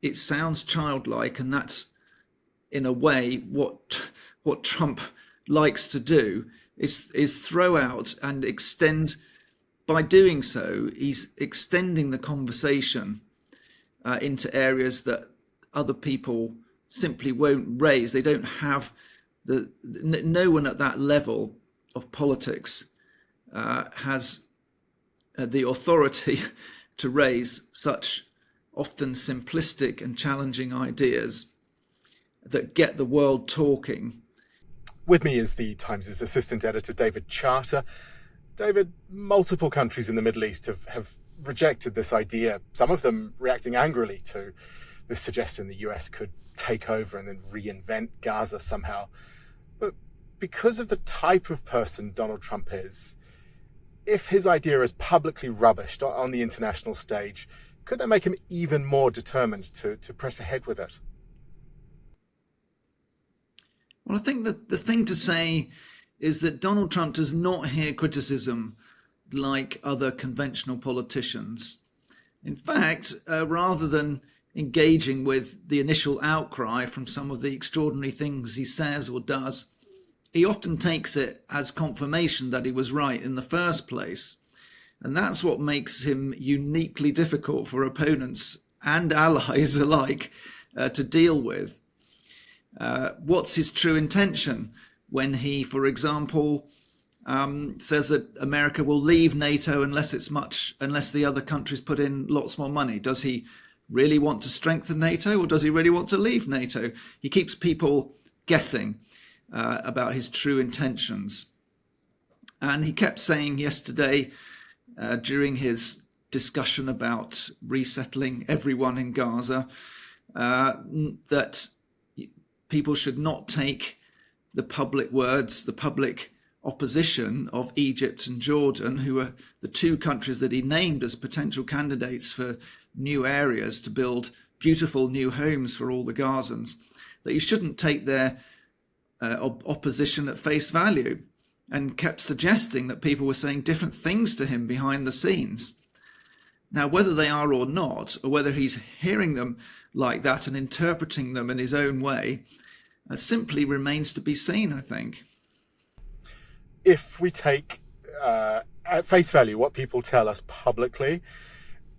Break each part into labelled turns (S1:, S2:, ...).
S1: it sounds childlike, and that's in a way what Trump likes to do is throw out and extend. By doing so, he's extending the conversation into areas that other people simply won't raise. They don't have no one at that level of politics has the authority to raise such often simplistic and challenging ideas that get the world talking.
S2: With me is the Times' assistant editor, David Charter. David, multiple countries in the Middle East have rejected this idea, some of them reacting angrily to this suggestion the US could take over and then reinvent Gaza somehow. But because of the type of person Donald Trump is, if his idea is publicly rubbished on the international stage, could that make him even more determined to press ahead with it?
S1: Well, I think that the thing to say is that Donald Trump does not hear criticism like other conventional politicians. In fact, rather than engaging with the initial outcry from some of the extraordinary things he says or does, he often takes it as confirmation that he was right in the first place. And that's what makes him uniquely difficult for opponents and allies alike to deal with. What's his true intention when he, for example, says that America will leave NATO unless the other countries put in lots more money? Does he really want to strengthen NATO, or does he really want to leave NATO? He keeps people guessing about his true intentions. And he kept saying yesterday during his discussion about resettling everyone in Gaza that people should not take the public words, the public opposition of Egypt and Jordan, who are the two countries that he named as potential candidates for new areas to build beautiful new homes for all the Gazans, that you shouldn't take their opposition at face value, and kept suggesting that people were saying different things to him behind the scenes. Now, whether they are or not, or whether he's hearing them like that and interpreting them in his own way, simply remains to be seen, I think.
S2: If we take at face value what people tell us publicly,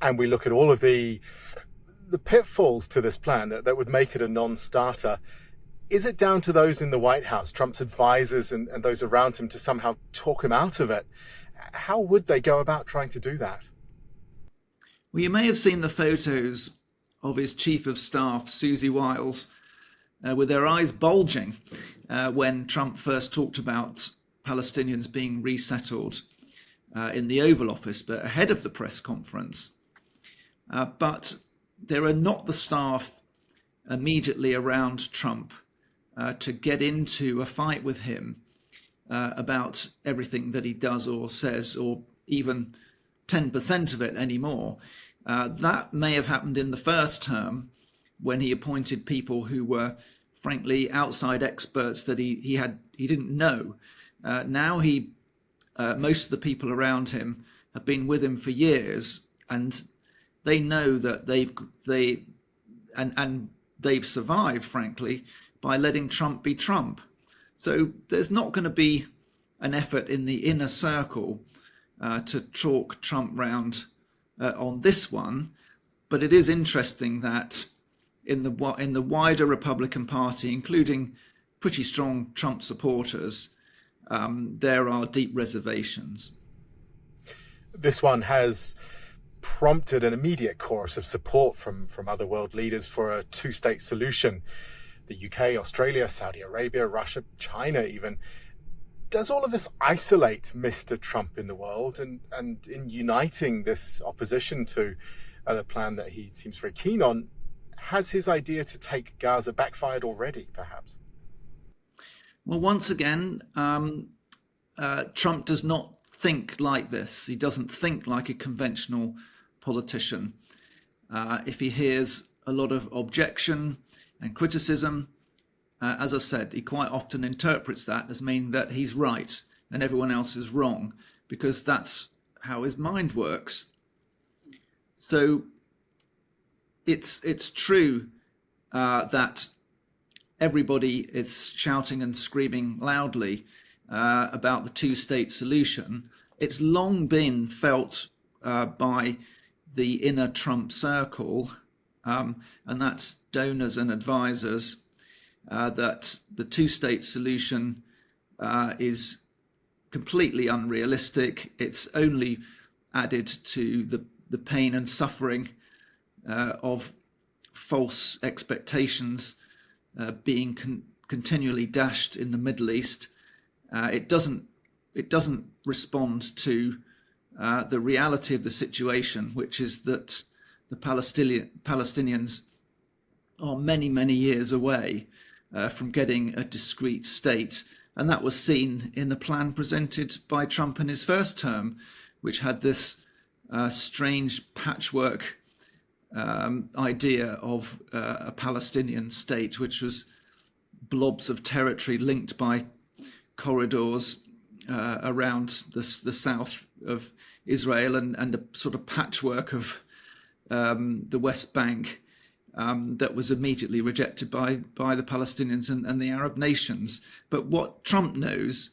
S2: and we look at all of the pitfalls to this plan that would make it a non-starter, is it down to those in the White House, Trump's advisors and those around him, to somehow talk him out of it? How would they go about trying to do that?
S1: Well, you may have seen the photos of his chief of staff, Susie Wiles, with their eyes bulging when Trump first talked about Palestinians being resettled in the Oval Office, but ahead of the press conference. But there are not the staff immediately around Trump to get into a fight with him about everything that he does or says, or even 10% of it anymore. That may have happened in the first term when he appointed people who were frankly outside experts that he didn't know. Now most of the people around him have been with him for years, and they know that they've survived, frankly, by letting Trump be Trump. So there's not going to be an effort in the inner circle to chalk Trump round on this one. But it is interesting that in the wider Republican Party, including pretty strong Trump supporters, there are deep reservations.
S2: This one has prompted an immediate chorus of support from other world leaders for a two-state solution. The UK, Australia, Saudi Arabia, Russia, China even. Does all of this isolate Mr. Trump in the world, and in uniting this opposition to the plan that he seems very keen on, has his idea to take Gaza backfired already, perhaps?
S1: Well, once again, Trump does not think like this. He doesn't think like a conventional politician. If he hears a lot of objection and criticism, as I've said, he quite often interprets that as meaning that he's right and everyone else is wrong, because that's how his mind works. So it's true that everybody is shouting and screaming loudly about the two-state solution. It's long been felt by the inner Trump circle, and that's donors and advisors, that the two-state solution is completely unrealistic. It's only added to the pain and suffering of false expectations being continually dashed in the Middle East. It doesn't respond to the reality of the situation, which is that the Palestinians are many, many years away from getting a discrete state. And that was seen in the plan presented by Trump in his first term, which had this strange patchwork idea of a Palestinian state, which was blobs of territory linked by corridors around the south of Israel, and a sort of patchwork of the West Bank that was immediately rejected by the Palestinians and the Arab nations. But what Trump knows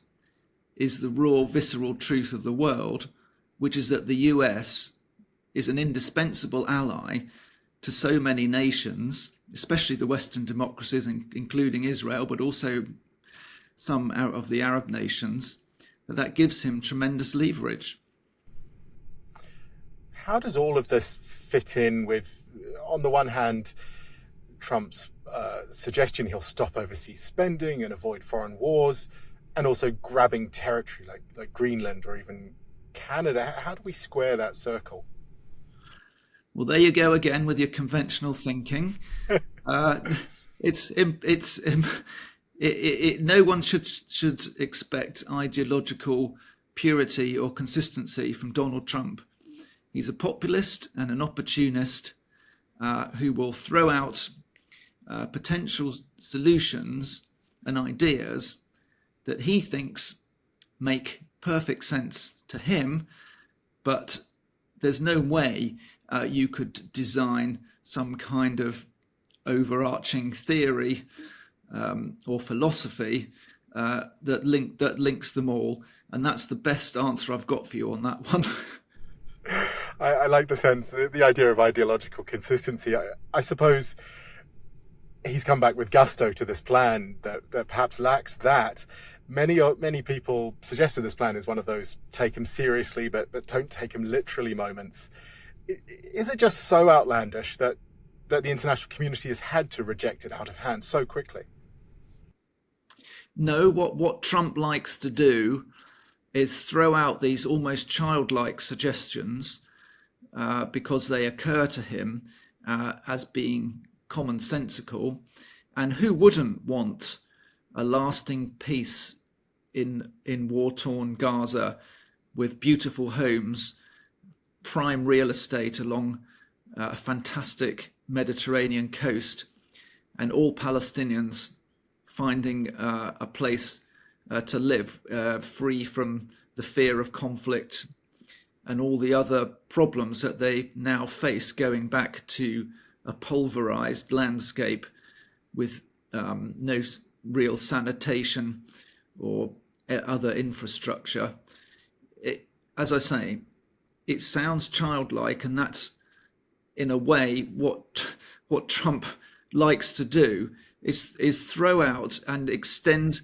S1: is the raw, visceral truth of the world, which is that the US is an indispensable ally to so many nations, especially the Western democracies, including Israel, but also some of the Arab nations, that gives him tremendous leverage.
S2: How does all of this fit in with, on the one hand, Trump's suggestion he'll stop overseas spending and avoid foreign wars, and also grabbing territory like Greenland or even Canada? How do we square that circle?
S1: Well, there you go again with your conventional thinking. No one should expect ideological purity or consistency from Donald Trump. He's a populist and an opportunist who will throw out potential solutions and ideas that he thinks make perfect sense to him, but there's no way you could design some kind of overarching theory or philosophy that links them all. And that's the best answer I've got for you on that one.
S2: I like the sense, the idea of ideological consistency. I suppose he's come back with gusto to this plan that perhaps lacks that. Many people suggested this plan is one of those take him seriously but don't take him literally moments. Is it just so outlandish that the international community has had to reject it out of hand so quickly?
S1: No, what Trump likes to do is throw out these almost childlike suggestions because they occur to him as being commonsensical. And who wouldn't want a lasting peace in war-torn Gaza, with beautiful homes, prime real estate along a fantastic Mediterranean coast, and all Palestinians finding a place to live free from the fear of conflict and all the other problems that they now face, going back to a pulverized landscape with no real sanitation or other infrastructure. As I say, it sounds childlike, and that's in a way what Trump likes to do is throw out and extend.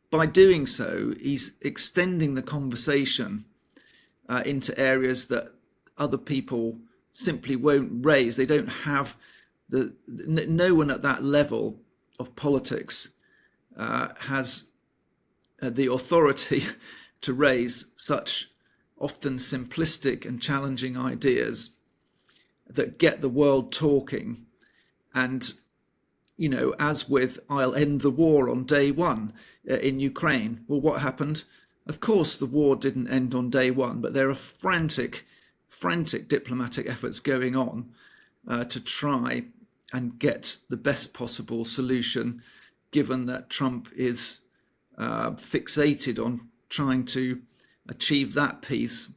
S1: By doing so, he's extending the conversation into areas that other people simply won't raise. They don't have no one at that level of politics has the authority to raise such often simplistic and challenging ideas that get the world talking. And, you know, as with "I'll end the war on day one" in Ukraine, well, what happened? Of course, the war didn't end on day one, but there are frantic diplomatic efforts going on to try and get the best possible solution, given that Trump is fixated on trying to achieve that peace.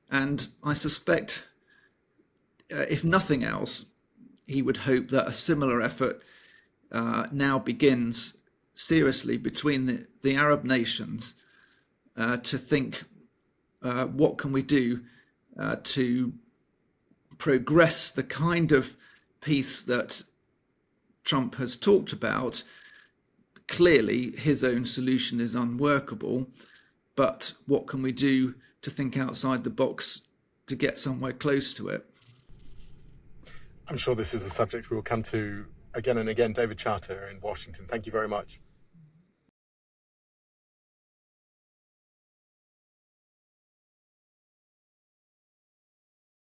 S1: And I suspect, if nothing else, he would hope that a similar effort now begins seriously between the Arab nations to think what can we do to progress the kind of peace that Trump has talked about. Clearly, his own solution is unworkable, but what can we do to think outside the box to get somewhere close to it?
S2: I'm sure this is a subject we will come to again and again. David Charter in Washington, thank you very much.